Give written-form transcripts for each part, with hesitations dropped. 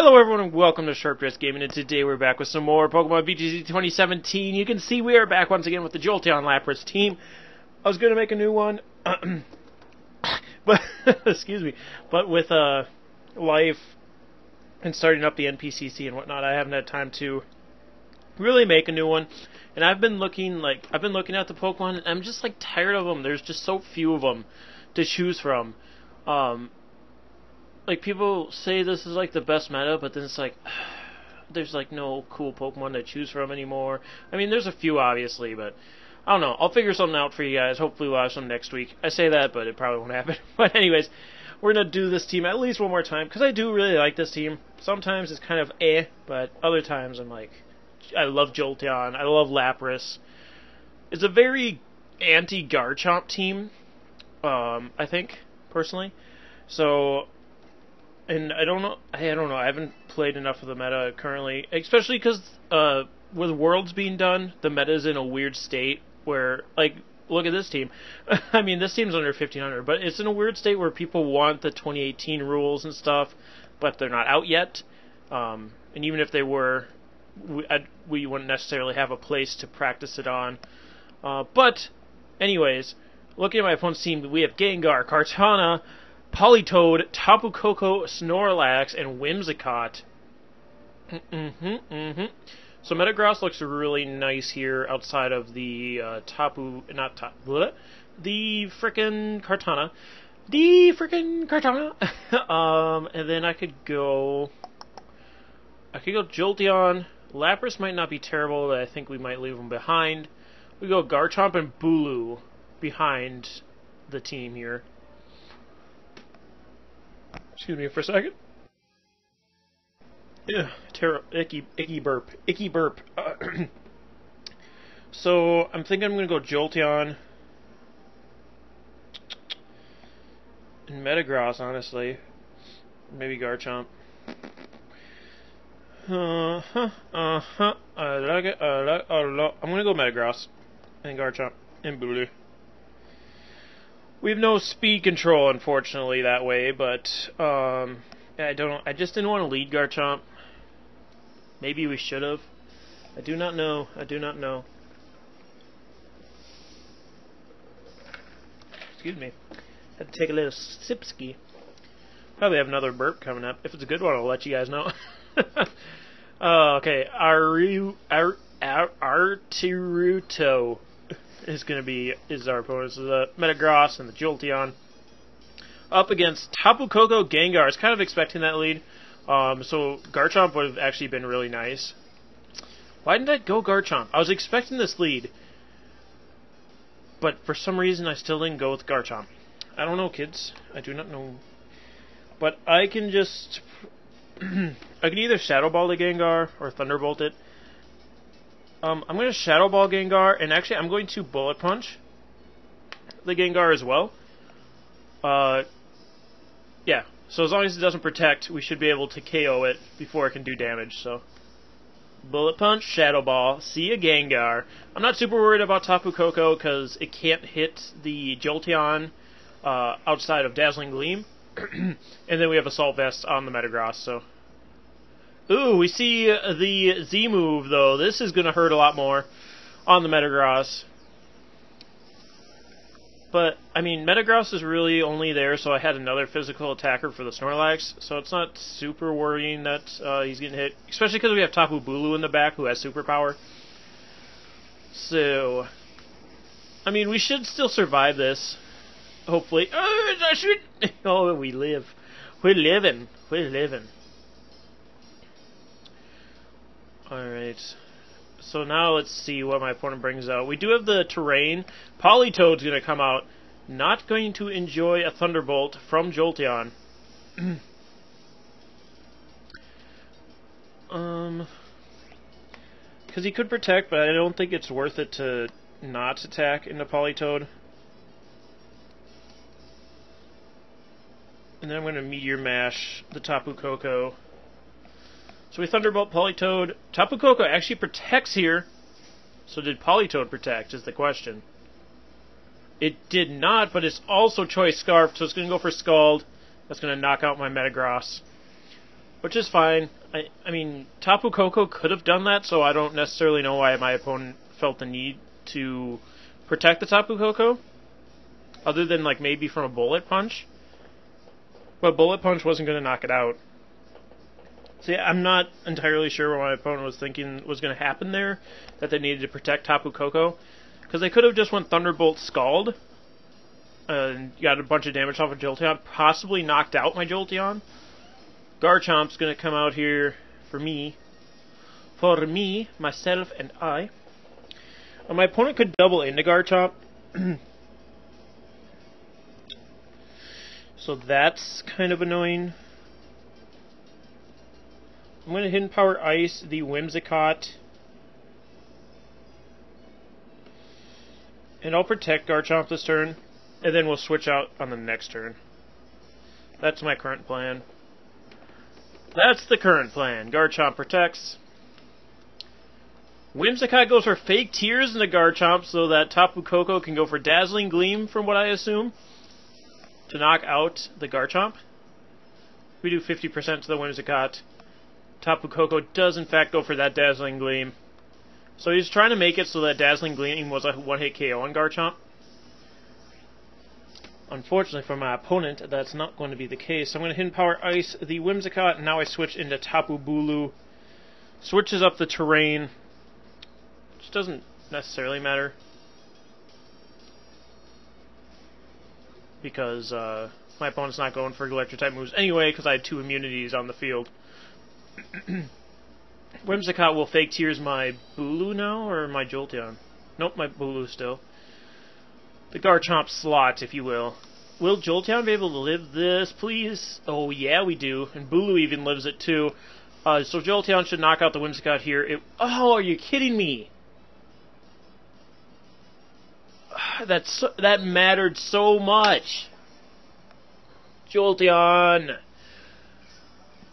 Hello everyone and welcome to Sharp Dress Gaming, and today we're back with some more Pokemon VGC 2017. You can see we are back once again with the Jolteon Lapras team. I was going to make a new one, but excuse me, but with life and starting up the NPCC and whatnot, I haven't had time to really make a new one. And I've been looking at the Pokemon, and I'm just like tired of them. There's just so few of them to choose from. Like, people say this is like the best meta, but then it's like there's like no cool Pokemon to choose from anymore. I mean, there's a few obviously, but I don't know. I'll figure something out for you guys. Hopefully we'll have some next week. I say that, but it probably won't happen. But anyways, we're gonna do this team at least one more time because I do really like this team. Sometimes it's kind of but other times I'm like, I love Jolteon. I love Lapras. It's a very anti-Garchomp team, I think, personally. So, and I don't know. I haven't played enough of the meta currently, especially because with Worlds being done, the meta is in a weird state where, like, look at this team. I mean, this team's under 1500, but it's in a weird state where people want the 2018 rules and stuff, but they're not out yet. And even if they were, we wouldn't necessarily have a place to practice it on. But, anyways, looking at my opponent's team, we have Gengar, Kartana, Politoed, Tapu Koko, Snorlax, and Whimsicott. So Metagross looks really nice here outside of the the frickin' Kartana. And then I could go Jolteon. Lapras might not be terrible, but I think we might leave them behind. We go Garchomp and Bulu behind the team here. Excuse me for a second. Yeah, icky burp. So I'm thinking I'm gonna go Jolteon and Metagross, honestly. Maybe Garchomp. I like it. I'm gonna go Metagross and Garchomp and Bulu. We have no speed control, unfortunately, that way, but I just didn't want to lead Garchomp. Maybe we should have. I do not know. Excuse me. Had to take a little sipski. Probably have another burp coming up. If it's a good one, I'll let you guys know. Okay, Artiruto is our opponent. So the Metagross and the Jolteon up against Tapu Koko Gengar. I was kind of expecting that lead. So Garchomp would have actually been really nice. Why didn't I go Garchomp? I was expecting this lead, but for some reason I still didn't go with Garchomp. I don't know, kids. I do not know. But I can just I can either Shadow Ball the Gengar or Thunderbolt it. I'm going to Shadow Ball Gengar, and actually I'm going to Bullet Punch the Gengar as well. Yeah, so as long as it doesn't protect, we should be able to KO it before it can do damage, so. Bullet Punch, Shadow Ball, see a Gengar. I'm not super worried about Tapu Koko because it can't hit the Jolteon outside of Dazzling Gleam. And then we have Assault Vest on the Metagross, so. Ooh, we see the Z move, though. This is going to hurt a lot more on the Metagross. But, I mean, Metagross is really only there, so I had another physical attacker for the Snorlax, so it's not super worrying that he's getting hit. Especially because we have Tapu Bulu in the back, who has superpower. So, I mean, we should still survive this. Hopefully. Oh, we live. We're living. Alright, so now let's see what my opponent brings out. We do have the terrain. Politoed's going to come out. Not going to enjoy a Thunderbolt from Jolteon. Because he could protect, but I don't think it's worth it to not attack into Politoed. And then I'm going to Meteor Mash the Tapu Koko. So we Thunderbolt Politoed. Tapu Koko actually protects here. So did Politoed protect, is the question. It did not, but it's also Choice Scarf, so it's going to go for Scald. That's going to knock out my Metagross. which is fine. I mean, Tapu Koko could have done that, so I don't necessarily know why my opponent felt the need to protect the Tapu Koko, other than like maybe from a Bullet Punch. But Bullet Punch wasn't going to knock it out. So yeah, I'm not entirely sure what my opponent was thinking was going to happen there, that they needed to protect Tapu Koko, because they could have just went Thunderbolt Scald, and got a bunch of damage off of Jolteon, possibly knocked out my Jolteon. Garchomp's going to come out here for me, myself, and I. And my opponent could double into Garchomp, so that's kind of annoying. I'm going to Hidden Power Ice the Whimsicott, and I'll protect Garchomp this turn, and then we'll switch out on the next turn. That's my current plan. That's the current plan. Garchomp protects. Whimsicott goes for Fake Tears into Garchomp so that Tapu Koko can go for Dazzling Gleam, from what I assume, to knock out the Garchomp. We do 50% to the Whimsicott. Tapu Koko does in fact go for that Dazzling Gleam. So he's trying to make it so that Dazzling Gleam was a one-hit KO on Garchomp. Unfortunately for my opponent, that's not going to be the case. I'm going to Hidden Power Ice the Whimsicott, and now I switch into Tapu Bulu. Switches up the terrain, which doesn't necessarily matter, because my opponent's not going for Electric-type moves anyway, because I had 2 immunities on the field. Whimsicott will Fake Tears my Bulu now, or my Jolteon? Nope, my Bulu still. The Garchomp slot, if you will. Will Jolteon be able to live this, please? Oh, yeah, we do. And Bulu even lives it, too. So Jolteon should knock out the Whimsicott here. Oh, are you kidding me? That mattered so much. Jolteon.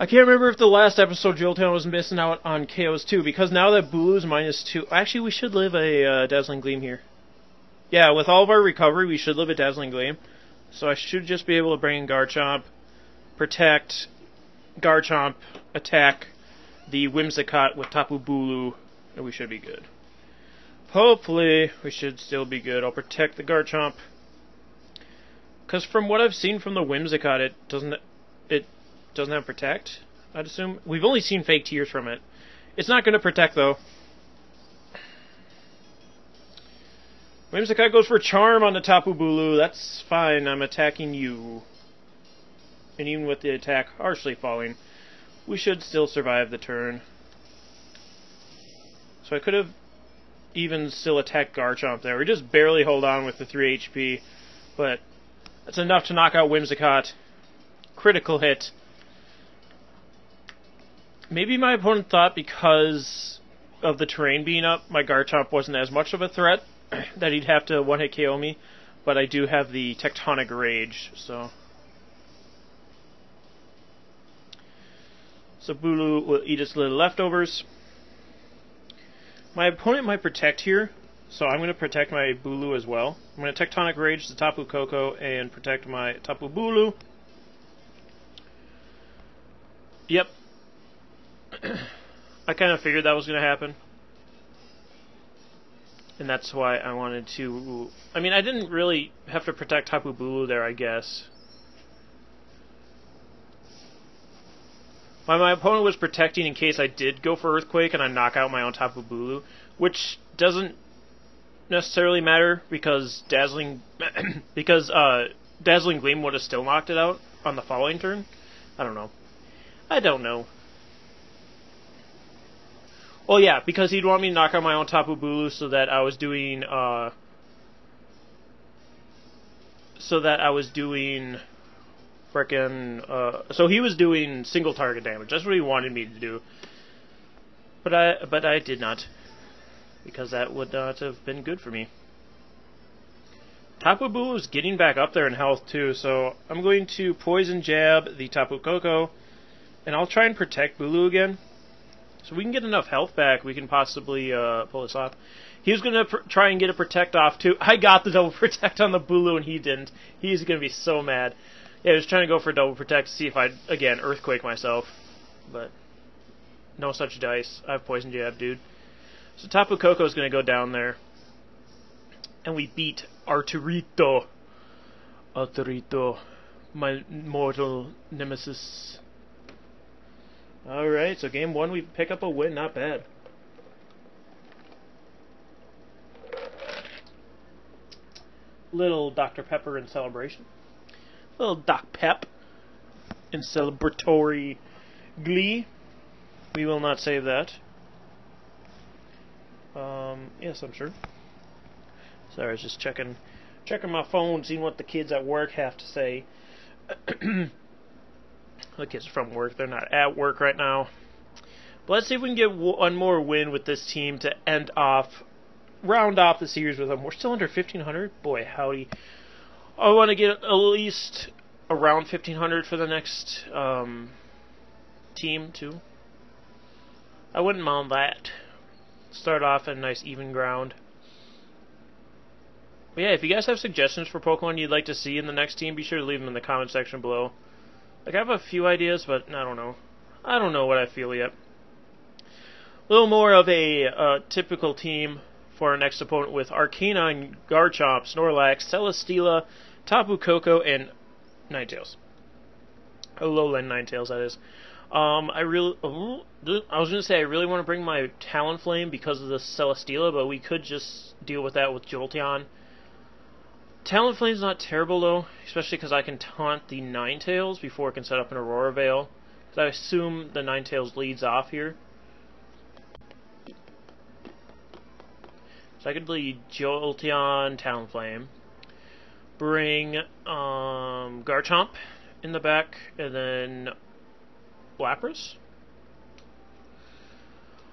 I can't remember if the last episode Jolteon was missing out on KOs, too, because now that Bulu's -2... Actually, we should live a Dazzling Gleam here. Yeah, with all of our recovery, we should live a Dazzling Gleam. So I should just be able to bring in Garchomp, protect, Garchomp, attack the Whimsicott with Tapu Bulu, and we should be good. Hopefully, we should still be good. I'll protect the Garchomp, because from what I've seen from the Whimsicott, it doesn't have protect, I'd assume. We've only seen Fake Tears from it. It's not going to protect, though. Whimsicott goes for Charm on the Tapu Bulu. That's fine, I'm attacking you. And even with the attack harshly falling, we should still survive the turn. So I could have even still attacked Garchomp there. We just barely hold on with the 3 HP, but that's enough to knock out Whimsicott. Critical hit. Maybe my opponent thought because of the terrain being up, my Garchomp wasn't as much of a threat, that he'd have to one-hit KO me, but I do have the Tectonic Rage, so... So Bulu will eat its little leftovers. My opponent might protect here, so I'm going to protect my Bulu as well. I'm going to Tectonic Rage the Tapu Koko and protect my Tapu Bulu. Yep. I kind of figured that was going to happen. And that's why I wanted to... I mean, I didn't really have to protect Tapu Bulu there, I guess. My opponent was protecting in case I did go for Earthquake and I knock out my own Tapu Bulu, which doesn't necessarily matter because Dazzling Gleam would have still knocked it out on the following turn. I don't know. I don't know. Well, yeah, because he'd want me to knock out my own Tapu Bulu so that I was doing, so he was doing single target damage. That's what he wanted me to do. But I did not, because that would not have been good for me. Tapu Bulu is getting back up there in health too, so I'm going to Poison Jab the Tapu Koko, and I'll try and protect Bulu again. So we can get enough health back, we can possibly pull this off. He was going to try and get a Protect off too. I got the double Protect on the Bulu and he didn't. He's going to be so mad. Yeah, I was trying to go for a double Protect to see if I'd, again, Earthquake myself. but no such dice. I have Poison Jab, dude. So Tapu Koko is going to go down there. And we beat Arturito. Arturito, my mortal nemesis. Alright, so game 1 we pick up a win, not bad. Little Dr. Pepper in celebration. Little Doc Pep in celebratory glee. We will not save that. Yes, I'm sure. Sorry, I was just checking my phone, seeing what the kids at work have to say. The kids are from work, they're not at work right now. But let's see if we can get one more win with this team to round off the series with them. We're still under 1,500? Boy, howdy. I want to get at least around 1,500 for the next team, too. I wouldn't mind that. Start off at a nice even ground. But yeah, if you guys have suggestions for Pokemon you'd like to see in the next team, be sure to leave them in the comment section below. Like, I have a few ideas, but I don't know. I don't know what I feel yet. A little more of a typical team for our next opponent with Arcanine, Garchomp, Snorlax, Celesteela, Tapu Koko, and Ninetales. Lowland Ninetales, that is. I was gonna say I really want to bring my Talonflame because of the Celesteela, but we could just deal with that with Jolteon. Talonflame's not terrible though, especially because I can taunt the Ninetales before it can set up an Aurora Veil. Because I assume the Ninetales leads off here. So I could lead Jolteon, Talonflame, bring Garchomp in the back, and then Lapras?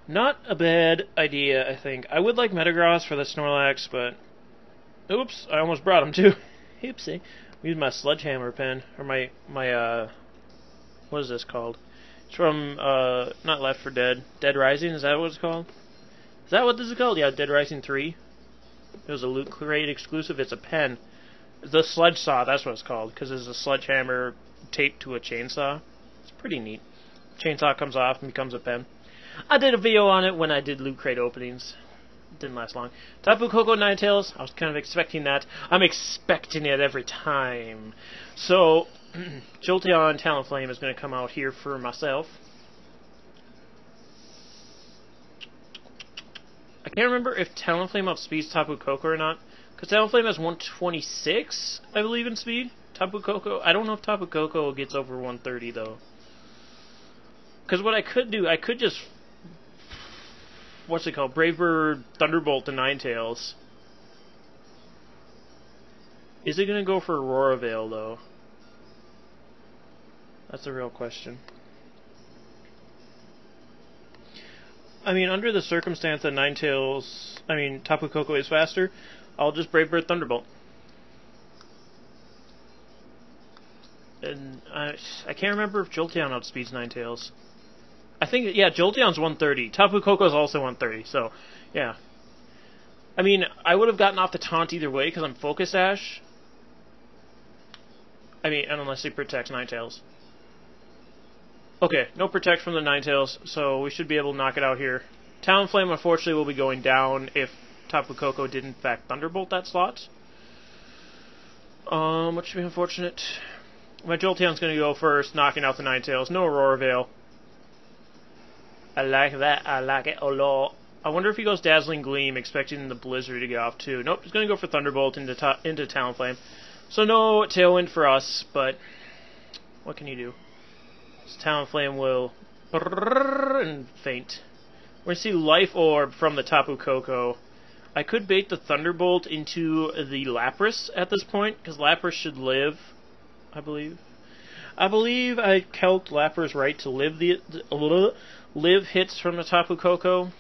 Not a bad idea, I think. I would like Metagross for the Snorlax, but... Oops, I almost brought him too. Oopsie. Use my Sledgehammer pen, or my what is this called? It's from, not Left 4 Dead. Dead Rising, is that what it's called? Is that what this is called? Yeah, Dead Rising 3. It was a Loot Crate exclusive. It's a pen. The Sledge Saw, that's what it's called, because it's a sledgehammer taped to a chainsaw. It's pretty neat. Chainsaw comes off and becomes a pen. I did a video on it when I did Loot Crate openings. It didn't last long. Tapu Koko Ninetales, I was kind of expecting that. I'm expecting it every time. So, Jolteon Talonflame is going to come out here for myself. I can't remember if Talonflame outspeeds Tapu Koko or not. Because Talonflame has 126, I believe, in speed. Tapu Koko, I don't know if Tapu Koko gets over 130, though. Because what I could do, I could just... What's it called? Brave Bird, Thunderbolt, and Ninetales. Is it going to go for Aurora Veil, though? That's the real question. I mean, under the circumstance that Tapu Koko is faster, I'll just Brave Bird Thunderbolt. And I can't remember if Jolteon outspeeds Ninetales. I think, yeah, Jolteon's 130. Tapu Koko's also 130, so, yeah. I mean, I would have gotten off the taunt either way, because I'm Focus Sash. I mean, unless he protects Ninetales. Okay, no protect from the Ninetales, so we should be able to knock it out here. Talonflame, unfortunately, will be going down if Tapu Koko did, in fact, Thunderbolt that slot. Which should be unfortunate. My Jolteon's going to go first, knocking out the Ninetales. No Aurora Veil. I like that. I like it a lot. I wonder if he goes Dazzling Gleam, expecting the Blizzard to get off too. Nope, he's going to go for Thunderbolt into Talonflame. So no Tailwind for us, but what can you do? This Talonflame will and faint. We're going to see Life Orb from the Tapu Koko. I could bait the Thunderbolt into the Lapras at this point, because Lapras should live, I believe. I believe I calced Lapras right to live hits from the Tapu Koko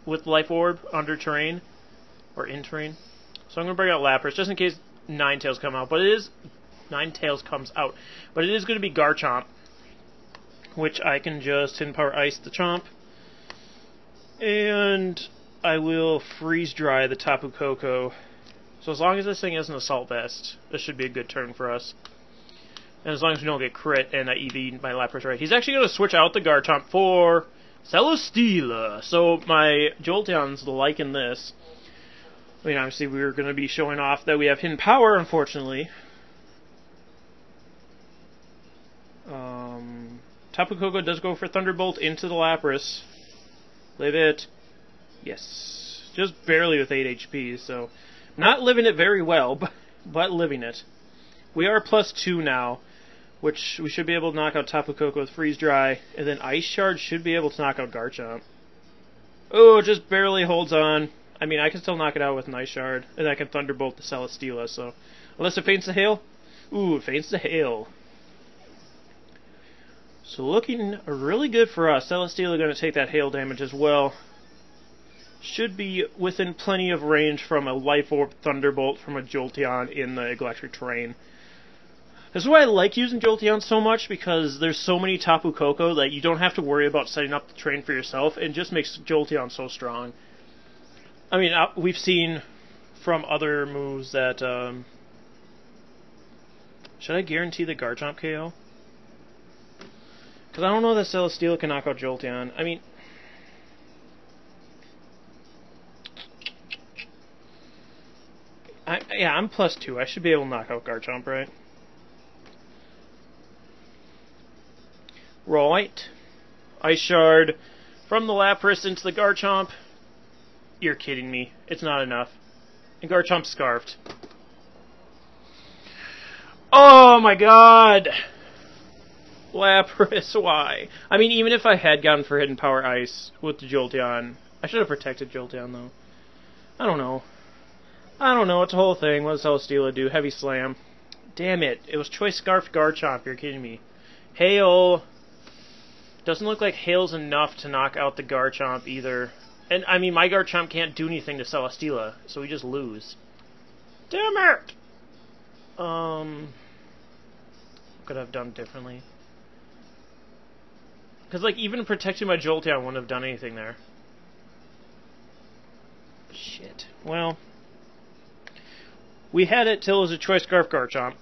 with Life Orb under terrain, or in terrain. So I'm going to bring out Lapras, just in case Ninetales comes out, but it is going to be Garchomp, which I can just Hidden Power Ice the Chomp, and I will Freeze Dry the Tapu Koko. So as long as this thing isn't Assault Vest, this should be a good turn for us. And as long as we don't get crit and I EV my Lapras right. He's actually going to switch out the Garchomp for Celesteela. So my Jolteon's liking this. I mean, obviously we were going to be showing off that we have hidden power, unfortunately. Tapu Koko does go for Thunderbolt into the Lapras. Live it. Yes. Just barely with 8 HP, so... Not living it very well, but living it. We are +2 now, which we should be able to knock out Tapu Koko with Freeze Dry, and then Ice Shard should be able to knock out Garchomp. Oh, it just barely holds on. I mean, I can still knock it out with an Ice Shard, and I can Thunderbolt the Celesteela, so... Unless it feints the Hail? Ooh, it feints the Hail. So looking really good for us. Celesteela going to take that Hail damage as well. Should be within plenty of range from a Life Orb Thunderbolt from a Jolteon in the electric terrain. This is why I like using Jolteon so much, because there's so many Tapu Koko that you don't have to worry about setting up the terrain for yourself. It just makes Jolteon so strong. I mean, we've seen from other moves that... should I guarantee the Garchomp KO? Because I don't know that Celesteela can knock out Jolteon. I mean... yeah, I'm +2. I should be able to knock out Garchomp, right? Right. Ice Shard from the Lapras into the Garchomp. You're kidding me. It's not enough. And Garchomp's scarfed. Oh my god! Lapras, why? I mean, even if I had gone for Hidden Power Ice with the Jolteon, I should have protected Jolteon, though. I don't know. I don't know. It's a whole thing. What does Celesteela do? Heavy Slam. Damn it. It was Choice Scarf Garchomp. You're kidding me. Hail. Doesn't look like Hail's enough to knock out the Garchomp either. And, I mean, my Garchomp can't do anything to Celesteela, so we just lose. Damn it! What could I have done differently? Because, like, even protecting my Jolteon wouldn't have done anything there. Shit. Well, we had it till it was a Choice Scarf Garchomp.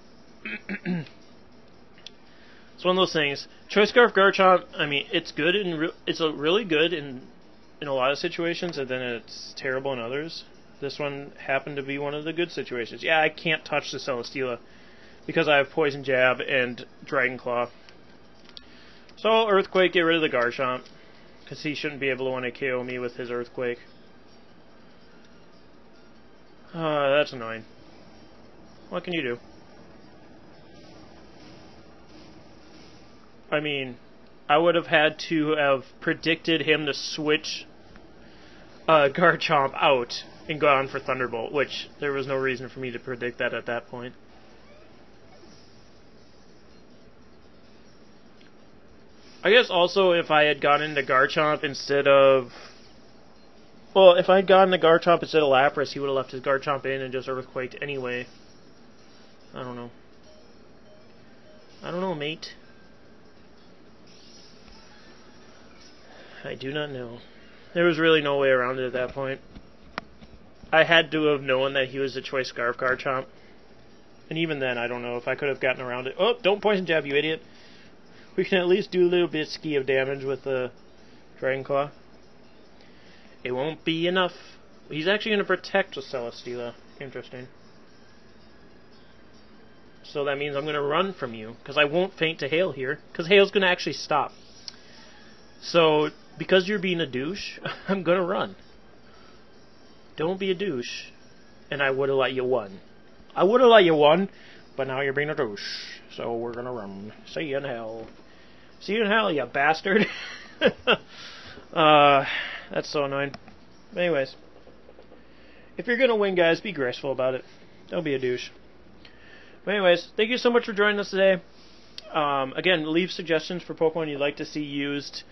It's one of those things. Choice Scarf Garchomp, I mean, it's good in really good in a lot of situations, and then it's terrible in others. This one happened to be one of the good situations. Yeah, I can't touch the Celesteela because I have Poison Jab and Dragon Claw. So, Earthquake, get rid of the Garchomp, because he shouldn't be able to 1-hit KO me with his Earthquake. That's annoying. What can you do? I mean, I would have had to have predicted him to switch Garchomp out and gone for Thunderbolt, which there was no reason for me to predict that at that point. I guess also if I had gone into Garchomp instead of... Well, if I had gone into Garchomp instead of Lapras, he would have left his Garchomp in and just Earthquaked anyway. I don't know. I don't know, mate. I do not know. There was really no way around it at that point. I had to have known that he was a Choice Scarf Garchomp. And even then, I don't know if I could have gotten around it. Oh, don't Poison Jab, you idiot. We can at least do a little bit of damage with the Dragon Claw. It won't be enough. He's actually going to protect the Celesteela. Interesting. So that means I'm going to run from you, because I won't feint to Hail here, because Hail's going to actually stop. So, because you're being a douche, I'm going to run. Don't be a douche. And I would have let you win. I would have let you win, but now you're being a douche. So we're going to run. See you in hell. See you in hell, you bastard. That's so annoying. But anyways. If you're going to win, guys, be graceful about it. Don't be a douche. But anyways, thank you so much for joining us today. Again, leave suggestions for Pokemon you'd like to see used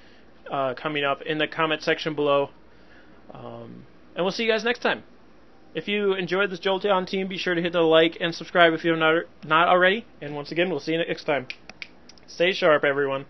coming up in the comment section below. And we'll see you guys next time. If you enjoyed this Jolteon team, be sure to hit the like and subscribe if you're not already. And once again, we'll see you next time. Stay sharp, everyone.